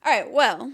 All right, well,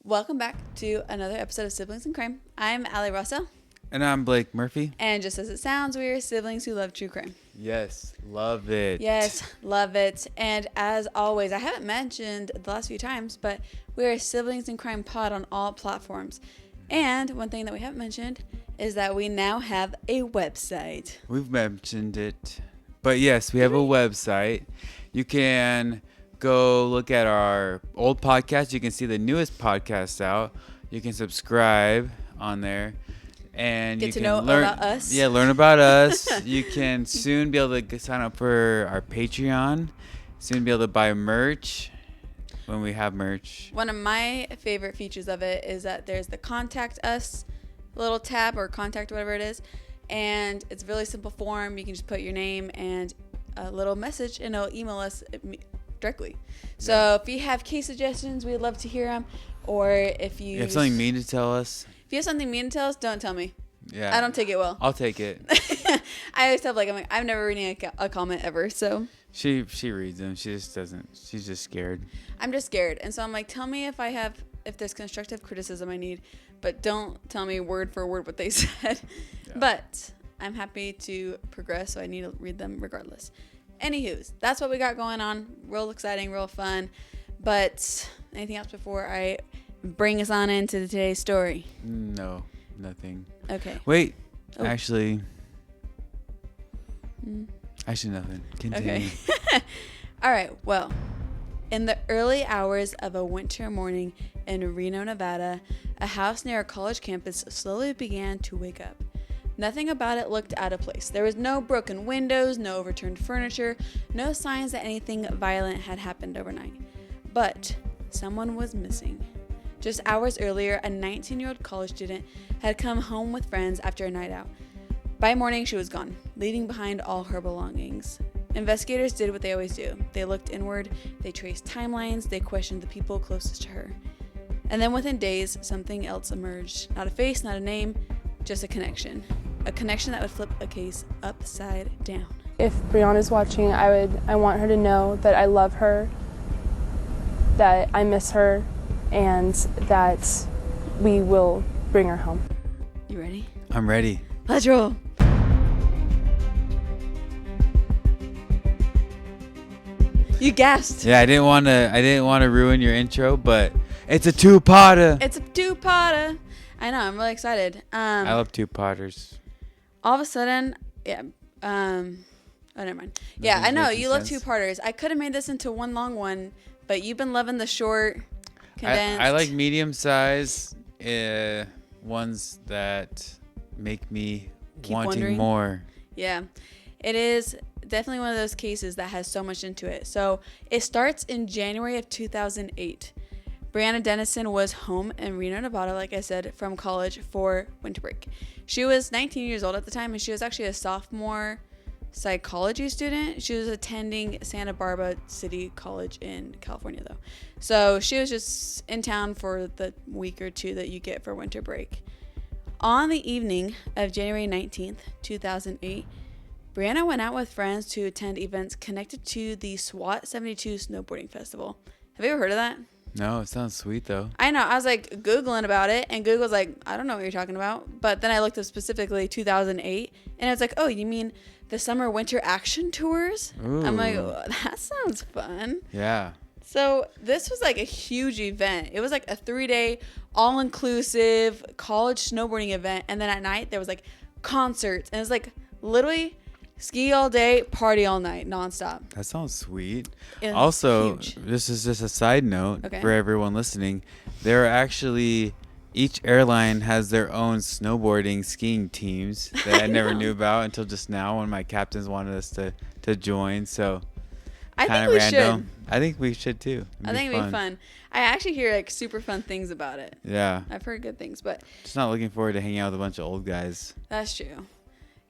welcome back to another episode of Siblings in Crime. I'm Allie Russell. And I'm Blake Murphy. And just as it sounds, we are siblings who love true crime. Yes, love it. Yes, love it. And as always, I haven't mentioned the last few times, but we are Siblings in Crime Pod on all platforms. And one thing that we haven't mentioned is that we now have a website. We've mentioned it. But yes, we have a website. You can go look at our old podcast. You can see the newest podcast out. You can subscribe on there. And Get you to can know learn about us. Yeah, learn about us. You can soon be able to sign up for our Patreon. Soon be able to buy merch when we have merch. One of my favorite features of it is that there's the contact us little tab or contact whatever it is. And it's a really simple form. You can just put your name and a little message and it'll email us directly. So if you have case suggestions, we'd love to hear them. Or if you have something mean to tell us. If you have something mean to tell us, don't tell me. Yeah. I don't take it well. I'll take it. I always tell I'm never reading a comment ever, so. She reads them. She just doesn't. She's just scared. I'm just scared. And so I'm like, tell me if there's constructive criticism I need, but don't tell me word for word what they said. Yeah. But I'm happy to progress, so I need to read them regardless. Anywho, that's what we got going on. Real exciting, real fun. But anything else before I bring us on into today's story? No, nothing. Okay. Wait, actually, nothing. Continue. Okay. All right. Well, in the early hours of a winter morning in Reno, Nevada, a house near a college campus slowly began to wake up. Nothing about it looked out of place. There was no broken windows, no overturned furniture, no signs that anything violent had happened overnight. But someone was missing. Just hours earlier, a 19-year-old college student had come home with friends after a night out. By morning, she was gone, leaving behind all her belongings. Investigators did what they always do. They looked inward, they traced timelines, they questioned the people closest to her. And then within days, something else emerged. Not a face, not a name, just a connection. A connection that would flip a case upside down. If Brianna's watching, I want her to know that I love her, that I miss her, and that we will bring her home. You ready? I'm ready. Let's roll. You gasped. Yeah, I didn't want to ruin your intro, but it's a two-parter. It's a two-parter. I know, I'm really excited. I love two-parters. All of a sudden, yeah. Oh, never mind. Yeah, I know you love two-parters. I could have made this into one long one, but you've been loving the short, condensed. I like medium-size ones that make me wanting wondering. more. Yeah, it is definitely one of those cases that has so much into it. So it starts in January of 2008. Brianna Denison was home in Reno, Nevada, like I said, from college for winter break. She was 19 years old at the time, and she was actually a sophomore psychology student. She was attending Santa Barbara City College in California, though. So she was just in town for the week or two that you get for winter break. On the evening of January 19th, 2008, Brianna went out with friends to attend events connected to the SWAT 72 snowboarding festival. Have you ever heard of that? No, it sounds sweet, though. I know. I was like Googling about it, and Google's like, I don't know what you're talking about. But then I looked up specifically 2008, and it's like, oh, you mean the summer winter action tours? Ooh. I'm like, oh, that sounds fun. Yeah. So this was like a huge event. It was like a 3-day all-inclusive college snowboarding event. And then at night there was like concerts. And it was like literally ski all day, party all night, nonstop. That sounds sweet. Also, this is just a side note Okay. for everyone listening. There are actually, each airline has their own snowboarding skiing teams that I never knew about until just now when my captains wanted us to join. So I kind think of we random. should. I think we should too. I think it'd be fun. I actually hear like super fun things about it. Yeah. I've heard good things, but Just not looking forward to hanging out with a bunch of old guys. that's true.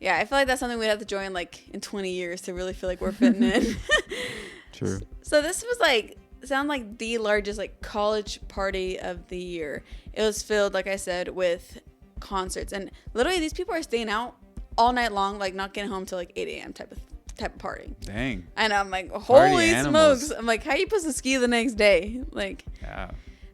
Yeah, I feel like that's something we'd have to join like in 20 years to really feel like we're fitting in. True. So this was like, sound like the largest like college party of the year. It was filled, like I said, with concerts. And literally these people are staying out all night long, like not getting home till like 8 a.m. type of type of partying. Dang. I know. I'm like, Party holy animals. smokes. I'm like, how you supposed to ski the next day? Like, Yeah.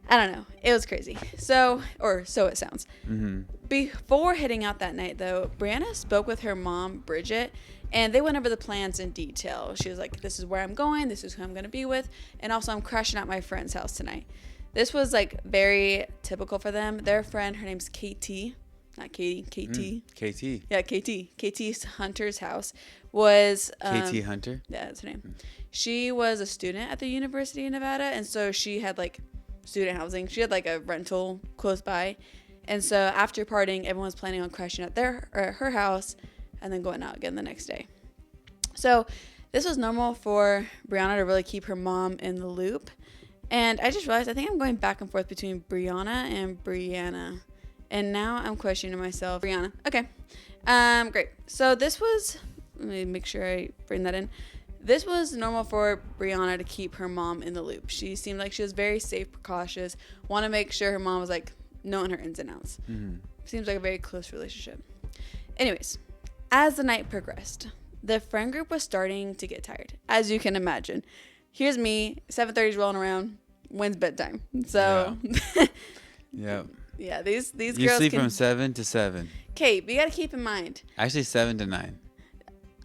I don't know. It was crazy. So it sounds. Mm-hmm. Before heading out that night, though, Brianna spoke with her mom, Bridget, and they went over the plans in detail. She was like, this is where I'm going. This is who I'm going to be with. And also, I'm crashing at my friend's house tonight. This was, like, very typical for them. Their friend, her name's KT. Not Katie, KT. KT. Yeah, KT. KT Hunter's house was... KT Hunter? Yeah, that's her name. She was a student at the University of Nevada, and so she had, like, student housing. She had, like, a rental close by. And so after partying, everyone was planning on crashing at her house and then going out again the next day. So this was normal for Brianna to really keep her mom in the loop. And I just realized I think I'm going back and forth between Brianna and Brianna. And now I'm questioning myself. Brianna. Okay. Great. So this was, let me make sure I bring that in. This was normal for Brianna to keep her mom in the loop. She seemed like she was very safe, precautious, want to make sure her mom was like knowing her ins and outs. Mm-hmm. Seems like a very close relationship. Anyways, as the night progressed, the friend group was starting to get tired, as you can imagine. Here's me, 7:30's rolling around. When's bedtime? So, yeah. Yeah, these you girls sleep from 7 to 7. Kate, but you got to keep in mind. Actually, 7 to 9.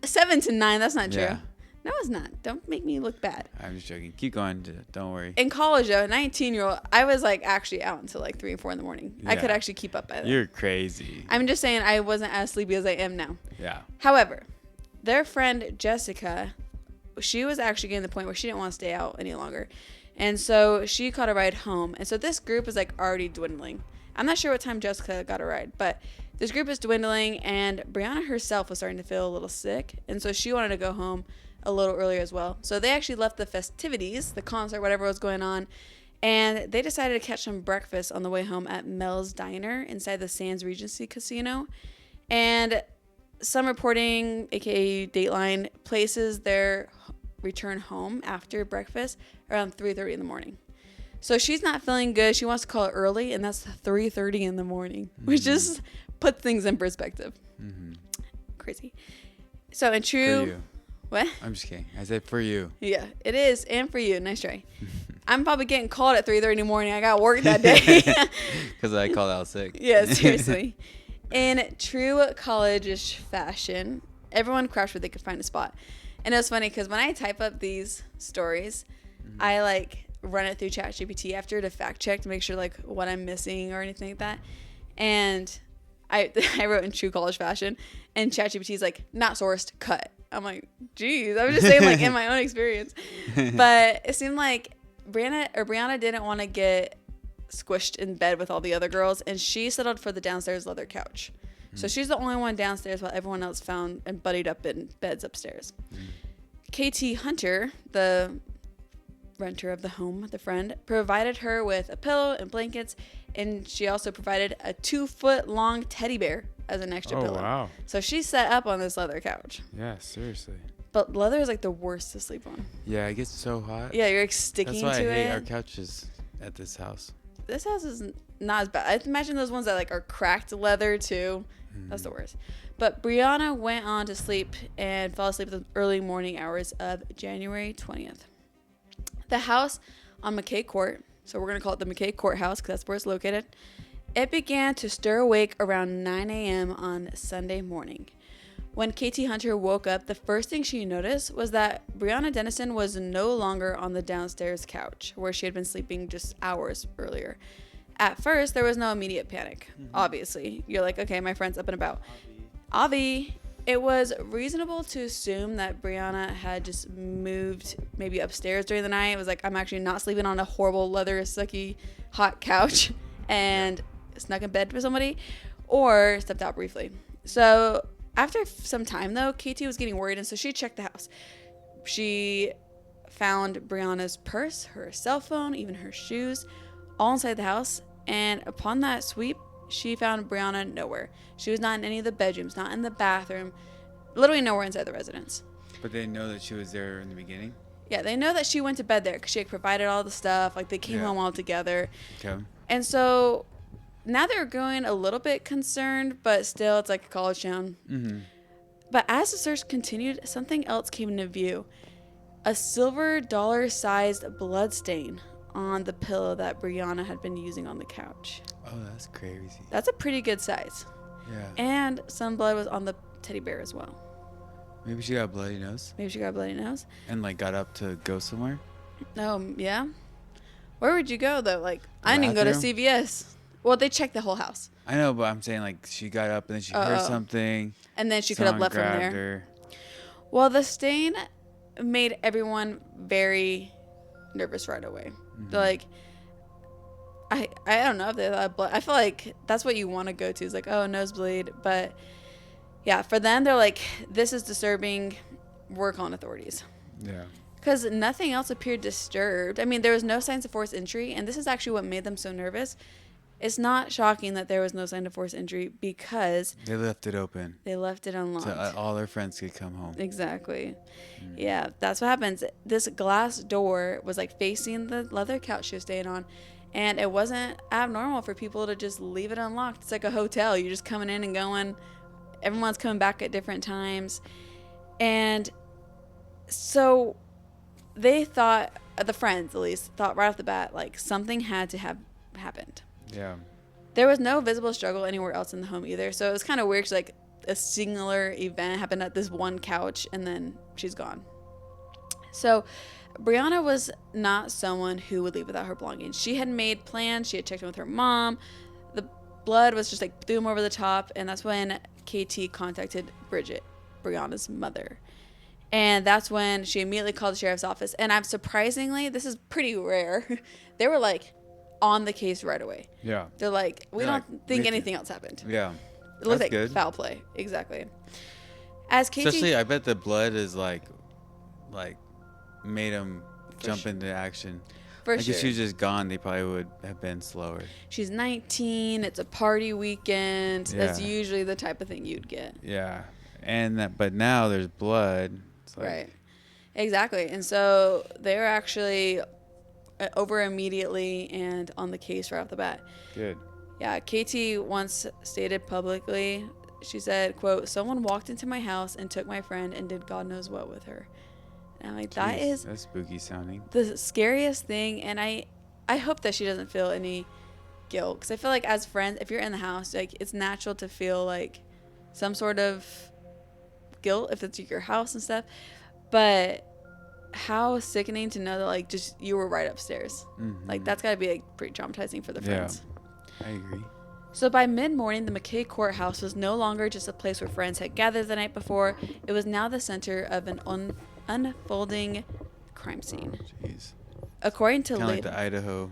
7 to 9, that's not true. Yeah. No, it's not. Don't make me look bad. I'm just joking. Keep going. Don't worry. In college, though, 19-year-old, I was like actually out until like 3 or 4 in the morning. Yeah. I could actually keep up by then. You're crazy. I'm just saying I wasn't as sleepy as I am now. Yeah. However, their friend Jessica, she was actually getting to the point where she didn't want to stay out any longer. And so she caught a ride home. And so this group is like already dwindling. I'm not sure what time Jessica got a ride, but this group is dwindling, and Brianna herself was starting to feel a little sick. And so she wanted to go home a little earlier as well. So they actually left the festivities, the concert, whatever was going on, and they decided to catch some breakfast on the way home at Mel's Diner inside the Sands Regency Casino. And some reporting, aka Dateline, places their return home after breakfast around 3:30 in the morning. So she's not feeling good. She wants to call it early, and that's 3:30 in the morning, which just puts things in perspective. Mm-hmm. Crazy. So in true... For you. What? I'm just kidding. I said for you. Yeah, it is. And for you. Nice try. I'm probably getting called at 3:30 in the morning. I got work that day. Because I called out sick. Yeah, seriously. In true college-ish fashion, everyone crashed where they could find a spot. And it was funny because when I type up these stories, I like run it through ChatGPT after to fact check to make sure like what I'm missing or anything like that. And I wrote in true college fashion, and ChatGPT is like, not sourced, cut. I'm like, geez, I was just saying like in my own experience. But it seemed like Brianna didn't want to get squished in bed with all the other girls, and she settled for the downstairs leather couch. So she's the only one downstairs while everyone else found and buddied up in beds upstairs. KT Hunter, the renter of the home, the friend, provided her with a pillow and blankets, and she also provided a 2-foot-long teddy bear as an extra pillow. Oh, wow. So she set up on this leather couch. Yeah, seriously. But leather is like the worst to sleep on. Yeah, it gets so hot. Yeah, you're like sticking to it. That's why I hate our couches at this house. This house is not as bad. I imagine those ones that like are cracked leather too. That's the worst. But Brianna went on to sleep and fell asleep in the early morning hours of January 20th. The house on McKay Court, so we're going to call it the McKay Courthouse because that's where it's located, it began to stir awake around 9 a.m. on Sunday morning. When KT Hunter woke up, the first thing she noticed was that Brianna Denison was no longer on the downstairs couch where she had been sleeping just hours earlier. At first, there was no immediate panic, obviously. You're like, okay, my friend's up and about. Avi, it was reasonable to assume that Brianna had just moved maybe upstairs during the night. It was like, I'm actually not sleeping on a horrible leather, sucky, hot couch and snuck in bed with somebody, or stepped out briefly. So after some time, though, KT was getting worried, and so she checked the house. She found Brianna's purse, her cell phone, even her shoes, all inside the house. And upon that sweep, she found Brianna nowhere. She was not in any of the bedrooms, not in the bathroom, literally nowhere inside the residence. But they know that she was there in the beginning? Yeah, they know that she went to bed there because she had provided all the stuff. Like, they came home all together. Okay. And so now they're going a little bit concerned, but still, it's like a college town. Mm-hmm. But as the search continued, something else came into view. A silver dollar-sized blood stain on the pillow that Brianna had been using on the couch. Oh, that's crazy. That's a pretty good size. Yeah. And some blood was on the teddy bear as well. Maybe she got a bloody nose. Maybe she got a bloody nose. And like got up to go somewhere. Yeah. Where would you go though? Like, I didn't go to CVS. Well, they checked the whole house. I know, but I'm saying like she got up and then she heard something. And then she could have left from there. Her. Well, the stain made everyone very nervous right away. Mm-hmm. They're like, I don't know if they thought blood. I feel like that's what you want to go to. Is like, oh, nosebleed. But yeah, for them, they're like, this is disturbing. We're calling authorities. Yeah. Because nothing else appeared disturbed. I mean, there was no signs of forced injury, and this is actually what made them so nervous. It's not shocking that there was no sign of forced injury because they left it open. They left it unlocked. So all their friends could come home. Exactly. Yeah, that's what happens. This glass door was like facing the leather couch she was staying on, and it wasn't abnormal for people to just leave it unlocked. It's like a hotel. You're just coming in and going. Everyone's coming back at different times. And so they thought, the friends at least, thought right off the bat, like something had to have happened. Yeah. There was no visible struggle anywhere else in the home either. So it was kind of weird. Like a singular event happened at this one couch and then she's gone. So Brianna was not someone who would leave without her belongings. She had made plans. She had checked in with her mom. The blood was just like threw him over the top. And that's when KT contacted Bridget, Brianna's mother. And that's when she immediately called the sheriff's office. And I'm surprisingly, this is pretty rare. They were like on the case right away. Yeah. They're like, we don't think anything else happened. Yeah. It looked like good. Foul play. Exactly. As KT, Especially, I bet the blood is like made them jump into action. For like sure. if she was just gone, they probably would have been slower. She's 19. It's a party weekend. Yeah. That's usually the type of thing you'd get. Yeah. But now there's blood. It's like, Right. Exactly. And so they were actually over immediately and on the case right off the bat. Good. Yeah. KT once stated publicly, she said, quote, "Someone walked into my house and took my friend and did God knows what with her." And I'm like, Jeez, that's spooky sounding. The scariest thing. And I hope that she doesn't feel any guilt. Because I feel like as friends, if you're in the house, like it's natural to feel like some sort of guilt if it's your house and stuff. But how sickening to know that like just you were right upstairs. Mm-hmm. Like that's got to be like pretty traumatizing for the friends. Yeah, I agree. So by mid-morning, the McKay courthouse was no longer just a place where friends had gathered the night before. It was now the center of an unfolding crime scene. Jeez. According to Kind of like the Idaho.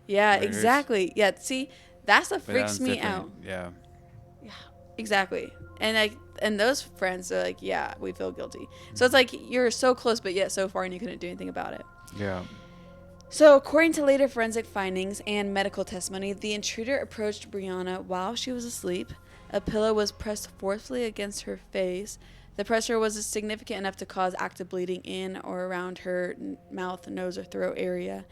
Yeah, murders. Exactly. Yeah, see, that's what But freaks that me one's out. different. Yeah. Yeah, exactly. And those friends are like, yeah, we feel guilty. So it's like you're so close, but yet so far, and you couldn't do anything about it. Yeah. So according to later forensic findings and medical testimony, the intruder approached Brianna while she was asleep. A pillow was pressed forcefully against her face. The pressure was significant enough to cause active bleeding in or around her mouth, nose, or throat area.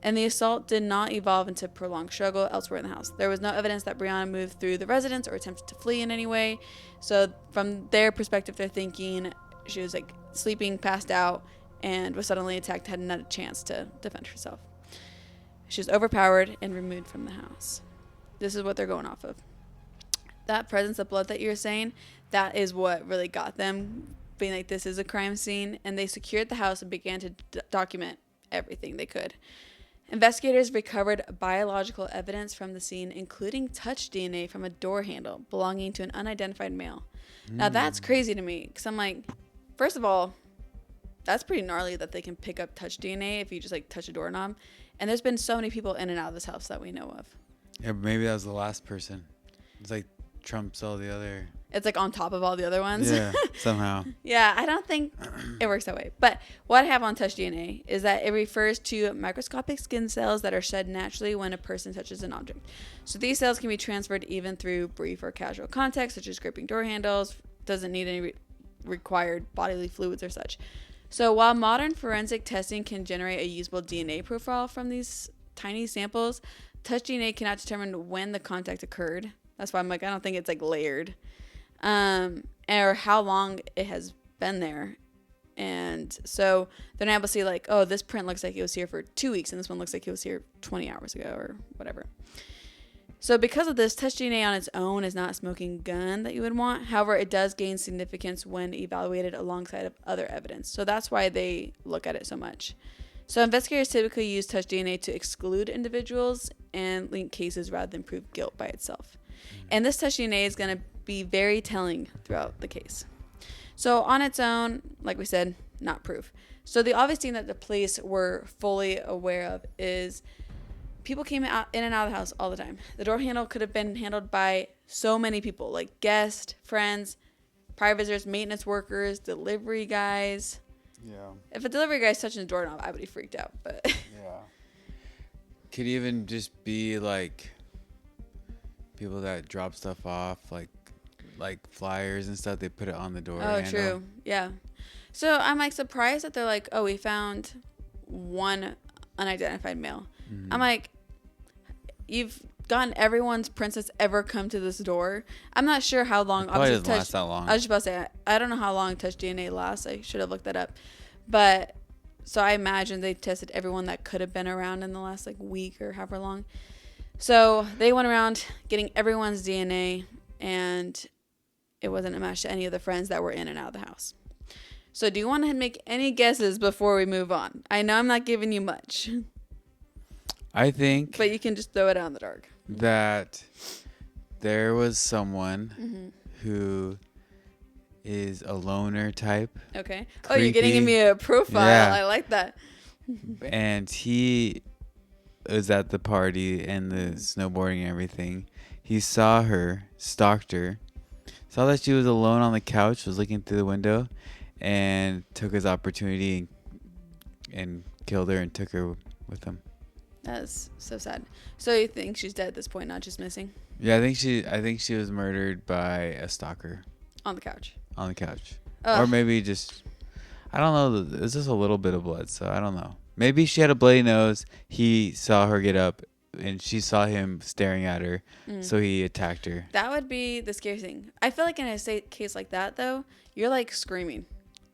And the assault did not evolve into prolonged struggle elsewhere in the house. There was no evidence that Brianna moved through the residence or attempted to flee in any way. So from their perspective, they're thinking she was like sleeping, passed out, and was suddenly attacked, had not a chance to defend herself. She was overpowered and removed from the house. This is what they're going off of. That presence of blood that you're saying, that is what really got them being like, this is a crime scene. And they secured the house and began to document everything they could. Investigators recovered biological evidence from the scene, including touch DNA from a door handle belonging to an unidentified male. Now, that's crazy to me because I'm like, first of all, that's pretty gnarly that they can pick up touch DNA if you just like touch a doorknob. And there's been so many people in and out of this house that we know of. Yeah, but maybe that was the last person. It's like trumps all the other. It's like on top of all the other ones. Yeah, somehow. Yeah, I don't think it works that way. But what I have on touch DNA is that it refers to microscopic skin cells that are shed naturally when a person touches an object. So these cells can be transferred even through brief or casual contact, such as gripping door handles. Doesn't need any required bodily fluids or such. So while modern forensic testing can generate a usable DNA profile from these tiny samples, touch DNA cannot determine when the contact occurred. That's why I'm like, I don't think it's like layered. And or how long it has been there. And so they're not able to see like, oh, this print looks like it was here for 2 weeks and this one looks like it was here 20 hours ago or whatever. So because of this, touch DNA on its own is not a smoking gun that you would want. However, it does gain significance when evaluated alongside of other evidence. So that's why they look at it so much. So investigators typically use touch DNA to exclude individuals and link cases rather than prove guilt by itself. And this touch DNA is going to be very telling throughout the case. So on its own, like we said, not proof. So the obvious thing that the police were fully aware of is people came out in and out of the house all the time. The door handle could have been handled by so many people, like guests, friends, private visitors, maintenance workers, delivery guys. Yeah. If a delivery guy's touching the doorknob, I would be freaked out. But yeah. Could even just be like people that drop stuff off, like flyers and stuff. They put it on the door. Oh, handle. true. Yeah. So I'm like surprised that they're like, oh, we found one unidentified male. Mm-hmm. I'm like, you've gotten everyone's prints that's ever come to this door. I'm not sure how long. It probably doesn't last that long. I was just about to say, I don't know how long touch DNA lasts. I should have looked that up. But so I imagine they tested everyone that could have been around in the last like week or however long. So they went around getting everyone's DNA, and it wasn't a match to any of the friends that were in and out of the house. So do you want to make any guesses before we move on? I know I'm not giving you much. I think. But you can just throw it out in the dark. That there was someone who is a loner type. Okay. Creepy. Oh, you're getting me a profile. Yeah. I like that. And he was at the party and the snowboarding and everything. He saw her, stalked her, saw that she was alone on the couch, was looking through the window, and took his opportunity and killed her and took her with him. That's so sad. So you think she's dead at this point, not just missing? Yeah, I think she was murdered by a stalker. On the couch. On the couch. Ugh. Or maybe just, I don't know. It's just a little bit of blood, so I don't know. Maybe she had a bloody nose. He saw her get up, and she saw him staring at her, so he attacked her. That would be the scary thing. I feel like in a case like that, though, you're like screaming.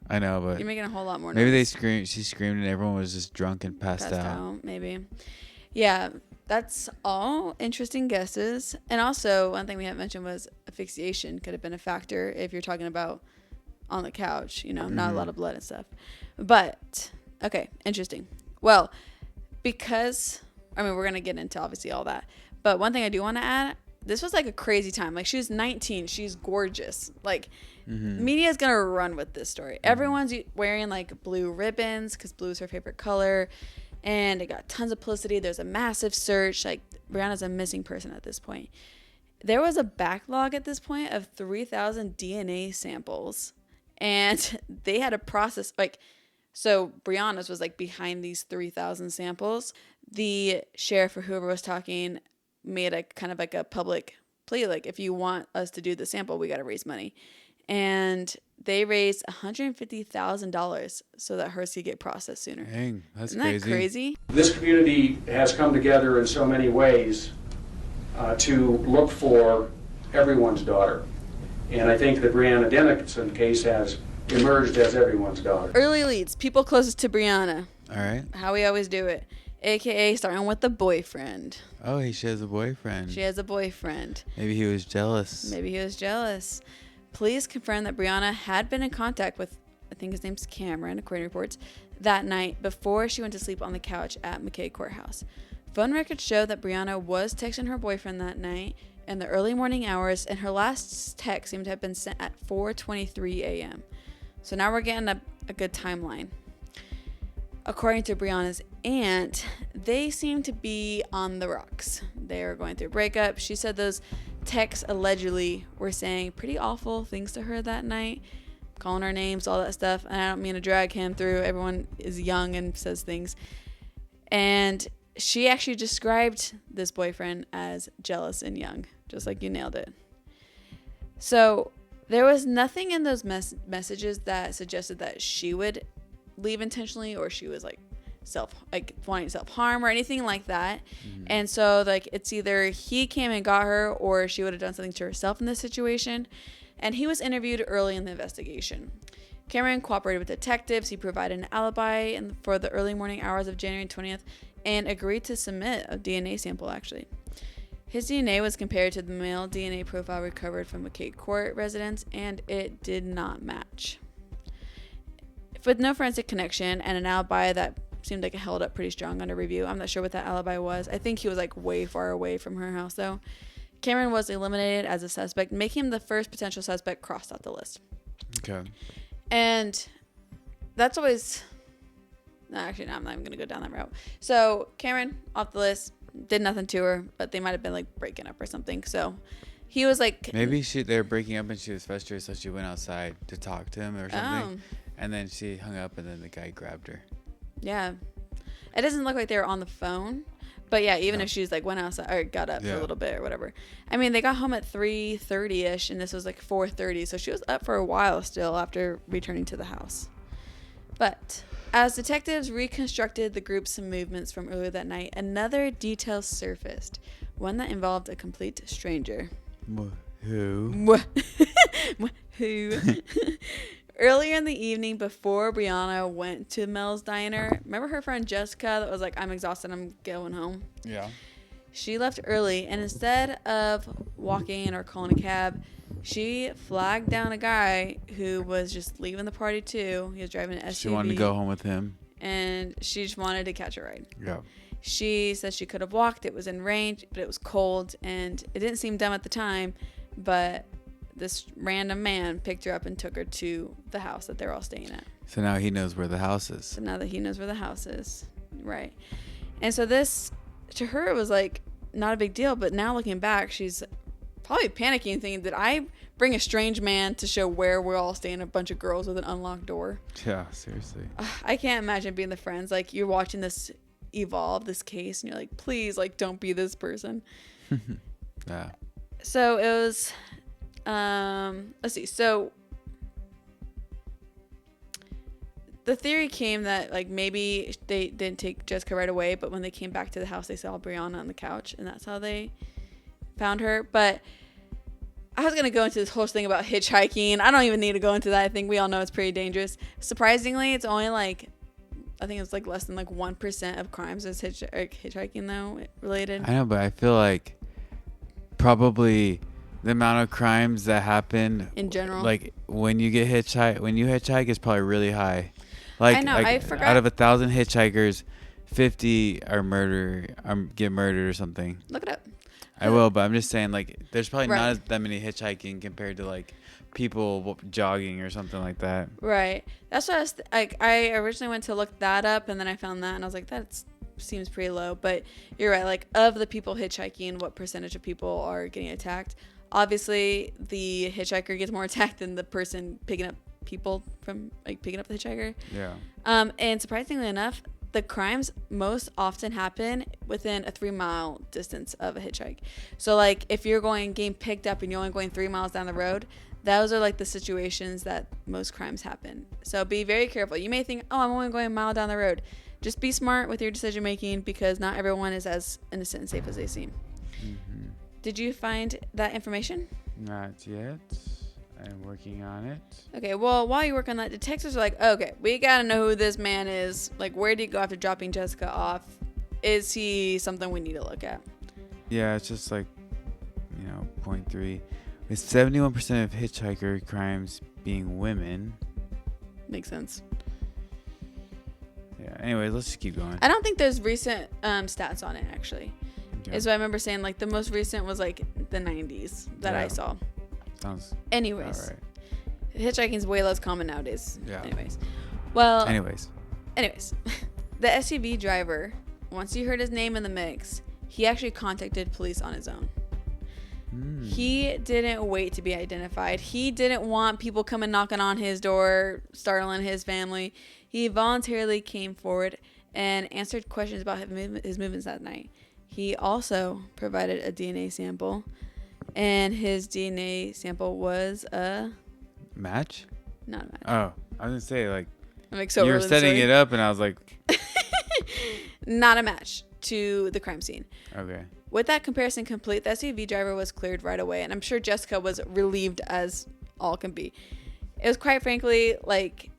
I know, but You're making a whole lot more maybe noise. she screamed, and everyone was just drunk and passed out. Maybe. Yeah, that's all interesting guesses. And also, one thing we haven't mentioned was asphyxiation could have been a factor if you're talking about on the couch, not a lot of blood and stuff. But, okay, interesting. Well, because, we're going to get into obviously all that. But one thing I do want to add, this was like a crazy time. Like, she was 19. She's gorgeous. Like, media is going to run with this story. Everyone's wearing like blue ribbons because blue is her favorite color. And it got tons of publicity. There's a massive search. Like, Brianna's a missing person at this point. There was a backlog at this point of 3,000 DNA samples. And they had a process, so Brianna's was like behind these 3,000 samples. The sheriff or whoever was talking made a kind of like a public plea. Like, if you want us to do the sample, we got to raise money. And they raised $150,000 so that hers could get processed sooner. Dang, that's Isn't that crazy? This community has come together in so many ways to look for everyone's daughter. And I think the Brianna Denison case has emerged as everyone's daughter. Early leads, people closest to Brianna. All right. How we always do it. AKA starting with the boyfriend. Oh, she has a boyfriend. She has a boyfriend. Maybe he was jealous. Police confirmed that Brianna had been in contact with, I think his name's Cameron, according to reports, that night before she went to sleep on the couch at McKay Courthouse. Phone records show that Brianna was texting her boyfriend that night in the early morning hours, and her last text seemed to have been sent at 4:23 a.m. So now we're getting a good timeline. According to Brianna's aunt, they seem to be on the rocks. They are going through a breakup. She said those texts allegedly were saying pretty awful things to her that night, calling her names, all that stuff. And I don't mean to drag him through. Everyone is young and says things. And she actually described this boyfriend as jealous and young, just like you nailed it. So there was nothing in those messages that suggested that she would leave intentionally or she was wanting self-harm or anything like that. And so it's either he came and got her or she would have done something to herself in this situation. and he was interviewed early in the investigation. Cameron cooperated with detectives. He provided an alibi for the early morning hours of January 20th and agreed to submit a DNA sample, actually. His DNA was compared to the male DNA profile recovered from a Cape Court residence, and it did not match. With no forensic connection and an alibi that seemed like it held up pretty strong under review. I'm not sure what that alibi was. I think he was like way far away from her house, though. Cameron was eliminated as a suspect, making him the first potential suspect crossed off the list. Okay. And that's always... No, actually, no, I'm not even going to go down that route. So, Cameron, off the list, did nothing to her, but they might have been, like, breaking up or something. So, he was, like... Maybe they were breaking up and she was frustrated, so she went outside to talk to him or something. Oh. And then she hung up, and then the guy grabbed her. Yeah. It doesn't look like they were on the phone. But, yeah, even if she was, like, went outside or got up for a little bit or whatever. I mean, they got home at 3:30-ish, and this was, like, 4:30. So, she was up for a while still after returning to the house. But... as detectives reconstructed the group's movements from earlier that night, another detail surfaced, one that involved a complete stranger. Who? Who? Earlier in the evening, before Brianna went to Mel's diner, remember her friend Jessica that was like, I'm exhausted, I'm going home? Yeah. She left early, and instead of walking or calling a cab, she flagged down a guy who was just leaving the party too. He was driving an SUV. She wanted to go home with him. And she just wanted to catch a ride. Yeah. She said she could have walked. It was in range, but it was cold. And it didn't seem dumb at the time. But this random man picked her up and took her to the house that they're all staying at. So now he knows where the house is. So now that he knows where the house is. Right. And so this, to her, it was like not a big deal. But now looking back, she's probably panicking, thinking, did I bring a strange man to show where we're all staying, a bunch of girls with an unlocked door? Yeah, seriously. I can't imagine being the friends. Like, you're watching this evolve, this case, and you're like, please, like, don't be this person. Yeah. So it was, let's see. So the theory came that, like, maybe they didn't take Jessica right away, but when they came back to the house, they saw Brianna on the couch, and that's how they found her. But I was going to go into this whole thing about hitchhiking. I don't even need to go into that. I think we all know it's pretty dangerous. Surprisingly, it's only like, I think it's like less than like 1% of crimes is hitchhiking though related. I know, but I feel like probably the amount of crimes that happen in general, like when you hitchhike is probably really high. Like, I know, I forgot. Out of 1,000 hitchhikers, 50 get murdered or something. Look it up. I will, but I'm just saying, like, there's probably Right. not that many hitchhiking compared to, like, people jogging or something like that. Right. That's what I originally went to look that up, and then I found that, and I was like, that seems pretty low. But you're right. Like, of the people hitchhiking, what percentage of people are getting attacked? Obviously, the hitchhiker gets more attacked than the person picking up people from, like, picking up the hitchhiker. Yeah. And surprisingly enough, the crimes most often happen within a 3-mile distance of a hitchhike. So, like, if you're getting picked up and you're only going 3 miles down the road, those are, like, the situations that most crimes happen. So be very careful. You may think, oh, I'm only going a mile down the road. Just be smart with your decision making, because not everyone is as innocent and safe as they seem. Mm-hmm. Did you find that information? Not yet. I'm working on it. Okay, well, while you work on that, detectives are like, okay, we gotta know who this man is. Like, where did he go after dropping Jessica off? Is he something we need to look at? Yeah, it's just like, 0.3. With 71% of hitchhiker crimes being women. Makes sense. Yeah, anyways, let's just keep going. I don't think there's recent stats on it, actually. Okay. Is what I remember saying. Like, the most recent was, like, the 90s that I saw. Sounds Anyways. all right. Hitchhiking's way less common nowadays. Yeah. Anyways. Well. Anyways. The SUV driver, once he heard his name in the mix, he actually contacted police on his own. He didn't wait to be identified. He didn't want people coming knocking on his door, startling his family. He voluntarily came forward and answered questions about his movements that night. He also provided a DNA sample, and his DNA sample was a... match? Not a match. Oh, I was going to say, like, You were setting it up, and I was like... Not a match to the crime scene. Okay. With that comparison complete, the SUV driver was cleared right away, and I'm sure Jessica was relieved as all can be. It was quite frankly, like,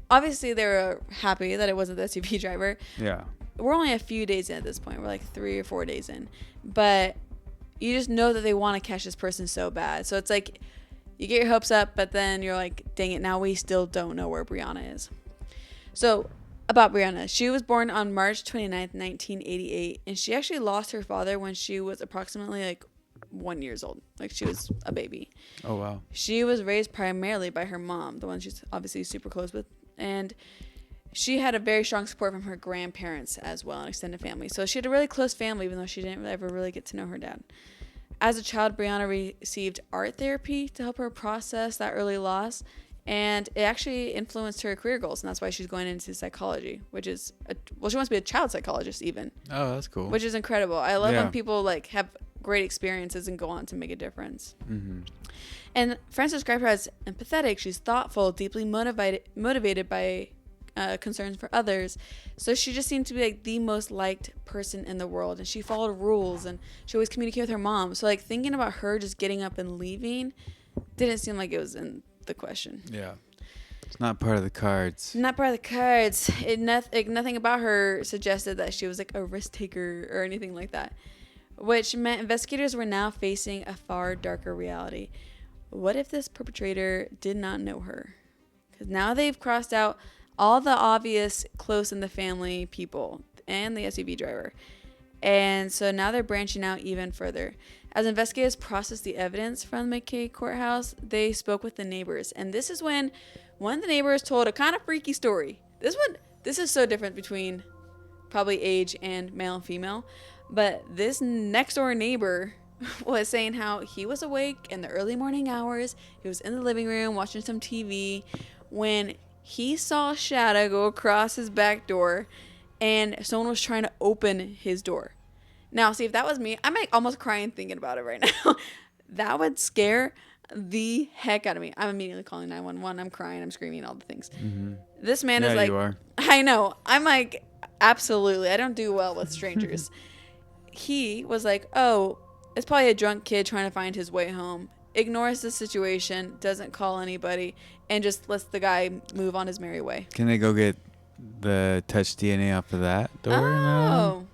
obviously they were happy that it wasn't the SUV driver. Yeah. We're only a few days in at this point. We're like 3 or 4 days in. But you just know that they want to catch this person so bad. So it's like you get your hopes up, but then you're like, dang it, now we still don't know where Brianna is. So about Brianna, she was born on March 29th, 1988. And she actually lost her father when she was approximately like 1 year old. Like she was a baby. Oh, wow. She was raised primarily by her mom, the one she's obviously super close with. And she had a very strong support from her grandparents as well, and extended family. So she had a really close family, even though she didn't ever really get to know her dad. As a child, Brianna received art therapy to help her process that early loss, and it actually influenced her career goals, and that's why she's going into psychology, which is, she wants to be a child psychologist even. Oh, that's cool. Which is incredible. I love when people like have great experiences and go on to make a difference. Mm-hmm. And Frances described her as empathetic. She's thoughtful, deeply motivated by concerns for others. So she just seemed to be like the most liked person in the world, and she followed rules, and she always communicated with her mom. So like thinking about her just getting up and leaving didn't seem like it was in the question. Yeah. It's not part of the cards. Not part of the cards. Nothing about her suggested that she was like a risk taker or anything like that, which meant investigators were now facing a far darker reality. What if this perpetrator did not know her? Because now they've crossed out all the obvious close in the family people and the SUV driver. And so now they're branching out even further. As investigators processed the evidence from the McKay courthouse, they spoke with the neighbors. And this is when one of the neighbors told a kind of freaky story. This is so different between probably age and male and female. But this next door neighbor was saying how he was awake in the early morning hours. He was in the living room watching some TV when he saw a shadow go across his back door and someone was trying to open his door. Now, see, if that was me, I'm like almost crying thinking about it right now. That would scare the heck out of me. I'm immediately calling 911. I'm crying. I'm screaming, all the things. Mm-hmm. This man is like, you are. I know. I'm like, absolutely. I don't do well with strangers. He was like, oh, it's probably a drunk kid trying to find his way home. Ignores the situation, doesn't call anybody, and just lets the guy move on his merry way. Can they go get the touch DNA off of that door? Oh.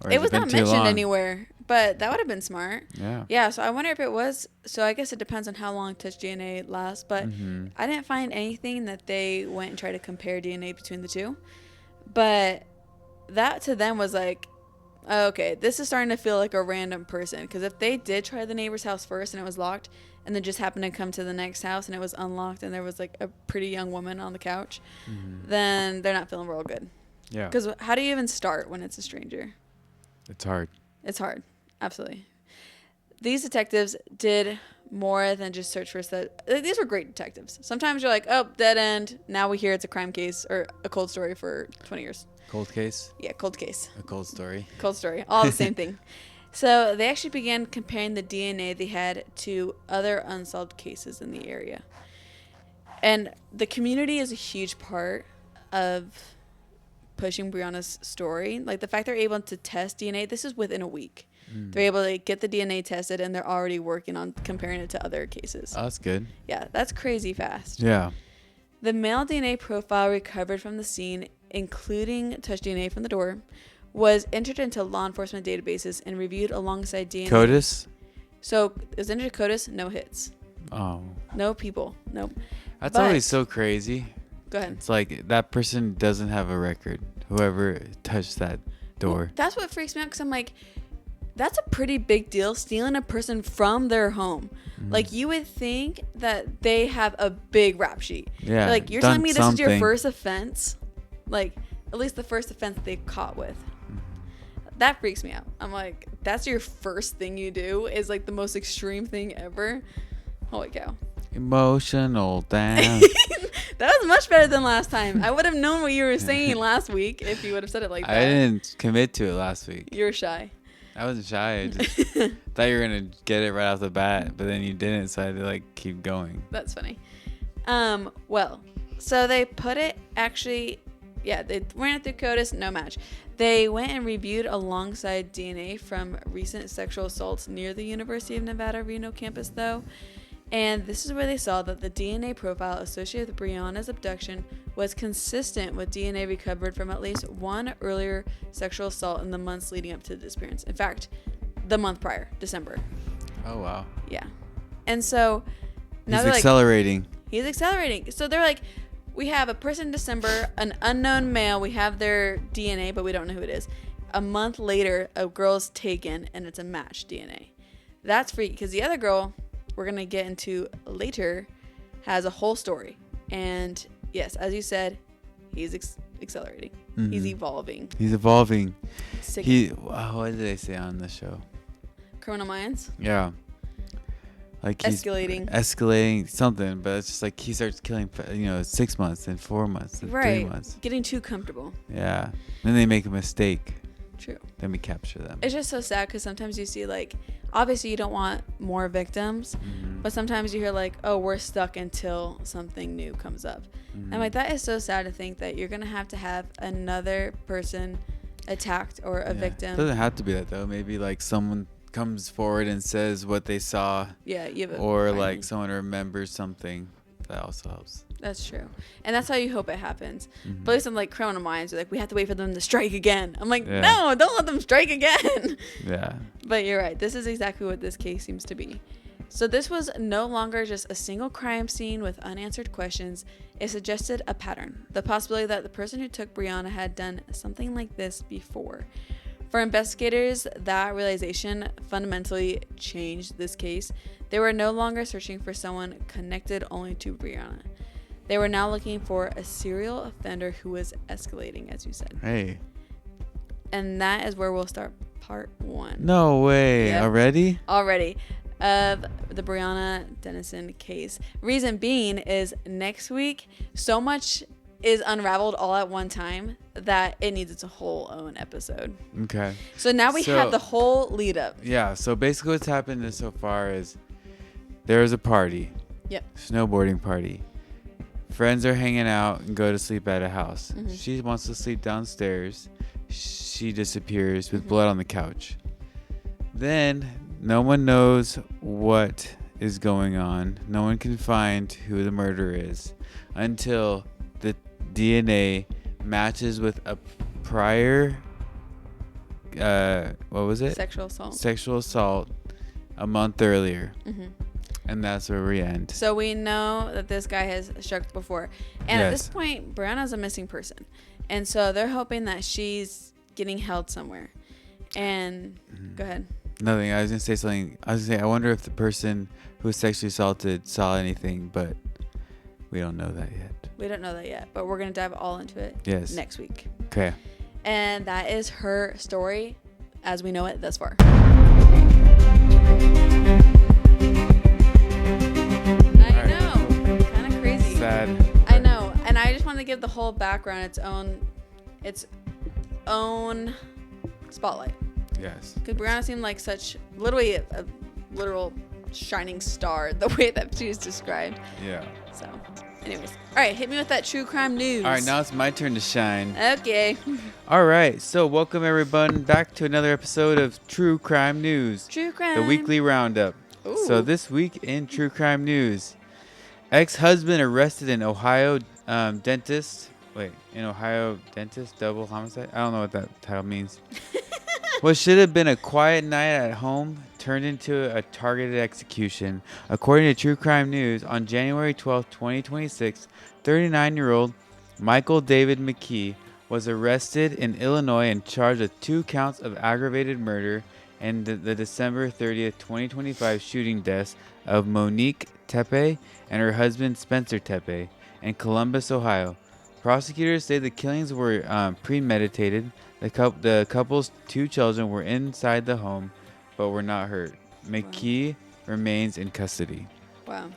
It was not mentioned anywhere, but that would have been smart. Yeah. Yeah, so I wonder if it was. So I guess it depends on how long touch DNA lasts, but I didn't find anything that they went and tried to compare DNA between the two. But that to them was like, okay, this is starting to feel like a random person. Because if they did try the neighbor's house first and it was locked, and then just happened to come to the next house and it was unlocked and there was like a pretty young woman on the couch, then they're not feeling real good. Yeah. Because how do you even start when it's a stranger? It's hard. It's hard. Absolutely. These detectives did more than just search for stuff. These were great detectives. Sometimes you're like, oh, dead end. Now we hear it's a crime case or a cold story for 20 years. Cold case? Yeah, cold case. A cold story. Cold story. All the same thing. So they actually began comparing the DNA they had to other unsolved cases in the area. And the community is a huge part of pushing Brianna's story. Like the fact they're able to test DNA, this is within a week. They're able to get the DNA tested and they're already working on comparing it to other cases. Oh, that's good. Yeah, that's crazy fast. Yeah. The male DNA profile recovered from the scene, including touch DNA from the door, was entered into law enforcement databases and reviewed alongside DNA. CODIS? So it was entered to CODIS, no hits. Oh. No people. Nope. That's But- always so crazy. Go ahead. It's like that person doesn't have a record. Whoever touched that door. Well, that's what freaks me out because I'm like, that's a pretty big deal, stealing a person from their home. Like, you would think that they have a big rap sheet. Yeah, Like, you're done telling me this is your something. first offense? Like, at least the first offense they caught with. That freaks me out. I'm like, that's your first thing you do is, like, the most extreme thing ever? Holy cow. Emotional damn. That was much better than last time. I would have known what you were saying last week if you would have said it like that. I didn't commit to it last week. You were shy. I wasn't shy. I just thought you were going to get it right off the bat, but then you didn't, so I had to like keep going. That's funny. Well, so they put it actually, yeah, they ran it through CODIS, no match. They went and reviewed alongside DNA from recent sexual assaults near the University of Nevada, Reno campus, though. And this is where they saw that the DNA profile associated with Brianna's abduction was consistent with DNA recovered from at least one earlier sexual assault in the months leading up to the disappearance. In fact, the month prior, December. Oh, wow. Yeah. And so now He's they're accelerating. he's accelerating. So they're like, we have a person in December, an unknown male. We have their DNA, but we don't know who it is. A month later, a girl's taken, and it's a matched DNA. That's freaky, because the other girl, we're going to get into later, has a whole story. And yes, as you said, he's accelerating. Mm-hmm. He's evolving. He's evolving. Sickening. What did they say on the show? Criminal Minds? Yeah. Like he's escalating something, but it's just like he starts killing, 6 months and 4 months and 3 months. Getting too comfortable. Yeah. Then they make a mistake. True. Then we capture them. It's just so sad because sometimes you see, like, obviously you don't want more victims, but sometimes you hear, like, oh, we're stuck until something new comes up. And like, that is so sad to think that you're going to have another person attacked or a victim. It doesn't have to be that, though. Maybe like someone comes forward and says what they saw. Yeah, you have or like someone remembers something. That also helps. That's true. And that's how you hope it happens. But at least on like Criminal Minds, like, we have to wait for them to strike again. I'm like, no, don't let them strike again. Yeah. But you're right. This is exactly what this case seems to be. So this was no longer just a single crime scene with unanswered questions. It suggested a pattern. The possibility that the person who took Brianna had done something like this before. For investigators, that realization fundamentally changed this case. They were no longer searching for someone connected only to Brianna. They were now looking for a serial offender who was escalating, as you said. Hey. And that is where we'll start part 1. No way. Yep. Already? Already. Of the Brianna Denison case. Reason being is next week, so much is unraveled all at one time that it needs its whole own episode. Okay. So now we have the whole lead up. Yeah. So basically what's happened so far is there was a party. Yep. Snowboarding party. Friends are hanging out and go to sleep at a house. She wants to sleep downstairs. She disappears with blood on the couch. Then no one knows what is going on. No one can find who the murderer is until the DNA matches with a prior what was it? Sexual assault a month earlier. And that's where we end. So we know that this guy has struck before. And at this point, Brianna's a missing person. And so they're hoping that she's getting held somewhere. And go ahead. Nothing. I was going to say something. I wonder if the person who was sexually assaulted saw anything, but we don't know that yet. We don't know that yet, but we're going to dive all into it next week. Okay. And that is her story as we know it thus far. I know. Kind of crazy. Sad. I know. And I just want to give the whole background its own spotlight. Yes. Because Brianna seemed like such literally a literal shining star the way that she was described. Yeah. So, anyways. All right, hit me with that true crime news. All right, now it's my turn to shine. Okay. All right, so welcome everyone back to another episode of True Crime News. True crime. The weekly roundup. Ooh. So this week in True Crime News, ex-husband arrested in Ohio dentist. In Ohio dentist double homicide. I don't know what that title means. What should have been a quiet night at home turned into a targeted execution. According to True Crime News, on January 12, 2026, 39-year-old Michael David McKee was arrested in Illinois and charged with 2 counts of aggravated murder and the December 30th, 2025 shooting deaths of Monique Tepe and her husband Spencer Tepe in Columbus, Ohio. Prosecutors say the killings were premeditated. The couple's 2 children were inside the home, but were not hurt. McKee remains in custody. Wow.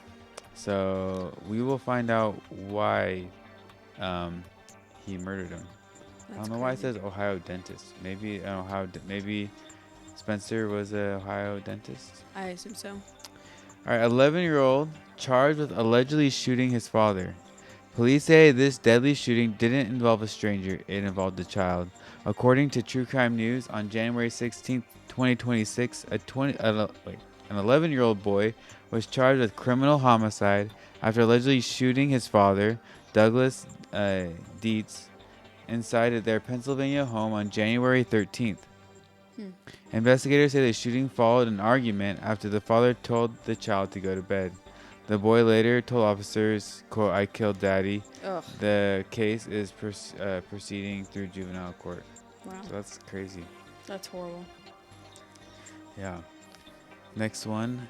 So we will find out why he murdered him. I don't know why it says Ohio dentist. Maybe maybe Spencer was an Ohio dentist. I assume so. All right, 11-year-old charged with allegedly shooting his father. Police say this deadly shooting didn't involve a stranger, it involved a child. According to True Crime News, on January 16th, 2026, an 11-year-old boy, was charged with criminal homicide after allegedly shooting his father, Douglas Dietz, inside of their Pennsylvania home on January 13th. Investigators say the shooting followed an argument after the father told the child to go to bed. The boy later told officers, quote, "I killed daddy." Ugh. The case is proceeding through juvenile court. Wow. So that's crazy. That's horrible. Yeah. Next one.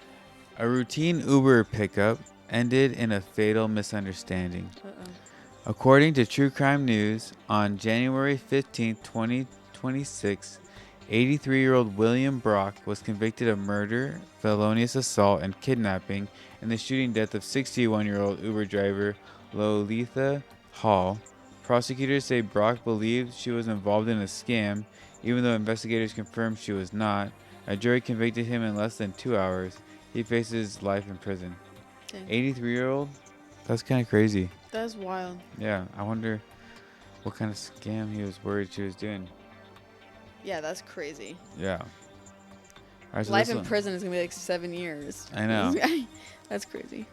A routine Uber pickup ended in a fatal misunderstanding. Uh-oh. According to True Crime News, on January 15, 2026, 83-year-old William Brock was convicted of murder, felonious assault, and kidnapping in the shooting death of 61-year-old Uber driver Lolitha Hall. Prosecutors say Brock believed she was involved in a scam, even though investigators confirmed she was not. A jury convicted him in less than 2 hours. He faces life in prison. Dang. 83-year-old? That's kind of crazy. That's wild. Yeah, I wonder what kind of scam he was worried she was doing. Yeah, that's crazy. Yeah. All right, so Life this in one. prison is going to be like 7 years. I know. That's crazy.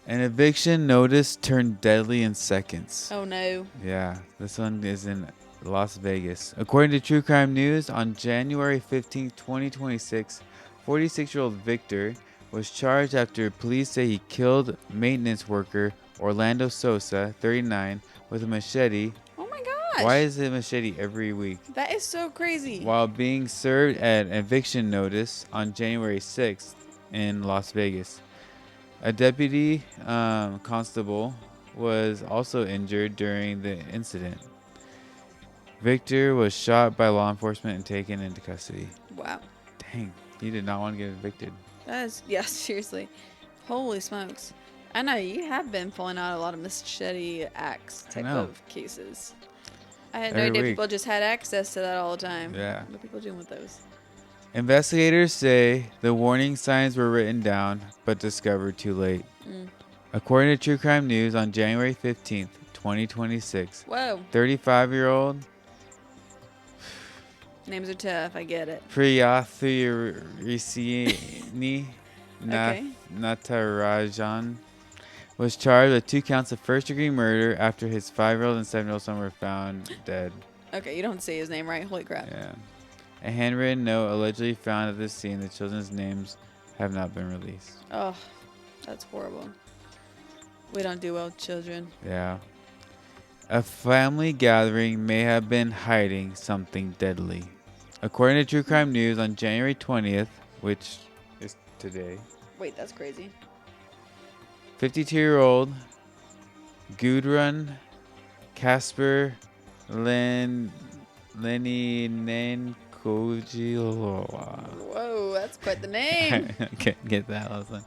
An eviction notice turned deadly in seconds. Oh, no. Yeah, this one is in Las Vegas. According to True Crime News, on January 15, 2026, 46-year-old Victor was charged after police say he killed maintenance worker Orlando Sosa, 39, with a machete. Oh, my gosh. Why is it machete every week? That is so crazy. While being served an eviction notice on January 6th in Las Vegas. A deputy constable was also injured during the incident. Victor was shot by law enforcement and taken into custody. Wow. Dang, he did not want to get evicted. That is, yeah, seriously. Holy smokes. I know you have been pulling out a lot of machete axe type know. of cases. I had no Every idea week. people just had access to that all the time. Yeah. What are people doing with those? Investigators say the warning signs were written down, but discovered too late. According to True Crime News, on January 15th, 2026, Whoa. 35-year-old Names are tough. I get it. Priyathirasini Okay. Natarajan was charged with 2 counts of first-degree murder after his 5-year-old and 7-year-old son were found dead. Okay, you don't say his name right. Holy crap. Yeah. A handwritten note allegedly found at the scene. The children's names have not been released. Oh, that's horrible. We don't do well with children. Yeah. A family gathering may have been hiding something deadly. According to True Crime News, on January 20th, which is today, Wait, that's crazy. 52-year-old Gudrun Casper Lenny Whoa, that's quite the name. Can't get that last one.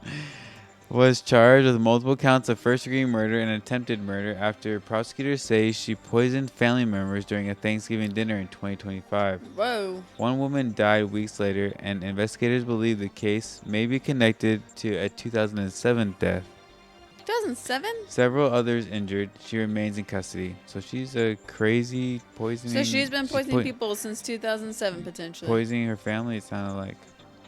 Was charged with multiple counts of first-degree murder and attempted murder after prosecutors say she poisoned family members during a Thanksgiving dinner in 2025. Whoa. One woman died weeks later, and investigators believe the case may be connected to a 2007 death. 2007? Several others injured. She remains in custody. So she's a crazy poisoning. So she's been poisoning people since 2007, potentially. Poisoning her family, it sounded like.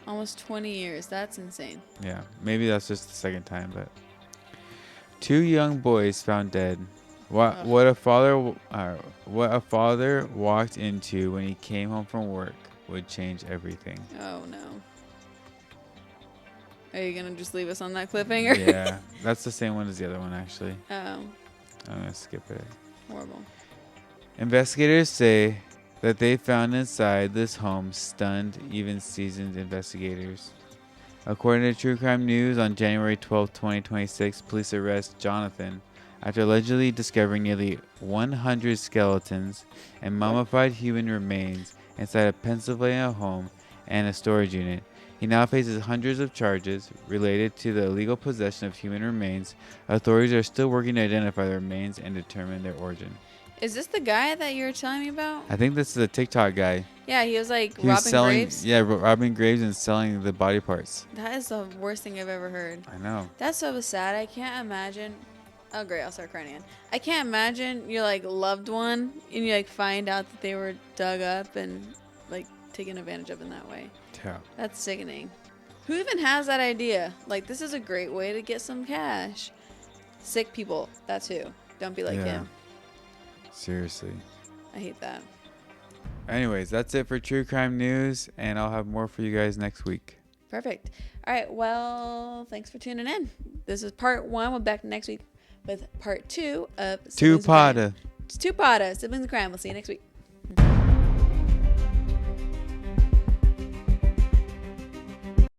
Almost 20 years. That's insane. Yeah, maybe that's just the second time, but 2 young boys found dead. What a father walked into when he came home from work would change everything. Oh, no. Are you going to just leave us on that cliffhanger? Yeah, that's the same one as the other one, actually. Oh, I'm gonna skip it. horrible. Investigators say that they found inside this home stunned even seasoned investigators. According to True Crime News, on January 12, 2026, police arrest Jonathan after allegedly discovering nearly 100 skeletons and mummified human remains inside a Pennsylvania home and a storage unit. He now faces hundreds of charges related to the illegal possession of human remains. Authorities are still working to identify the remains and determine their origin. Is this the guy that you were telling me about? I think this is a TikTok guy. Yeah, he was like He was robbing selling, graves. yeah, robbing graves and selling the body parts. That is the worst thing I've ever heard. I know. That's so sad. I can't imagine. Oh, great. I'll start crying again. I can't imagine your like loved one and you like find out that they were dug up and like taken advantage of in that way. Yeah. That's sickening. Who even has that idea? Like, this is a great way to get some cash. Sick people. That's who. Don't be like him. Seriously. I hate that. Anyways, that's it for True Crime News, and I'll have more for you guys next week. Perfect. All right. Well, thanks for tuning in. This is part 1. We'll be back next week with part 2 of Siblings in Crime. Two-parter. It's 2-parter. Siblings in Crime. We'll see you next week.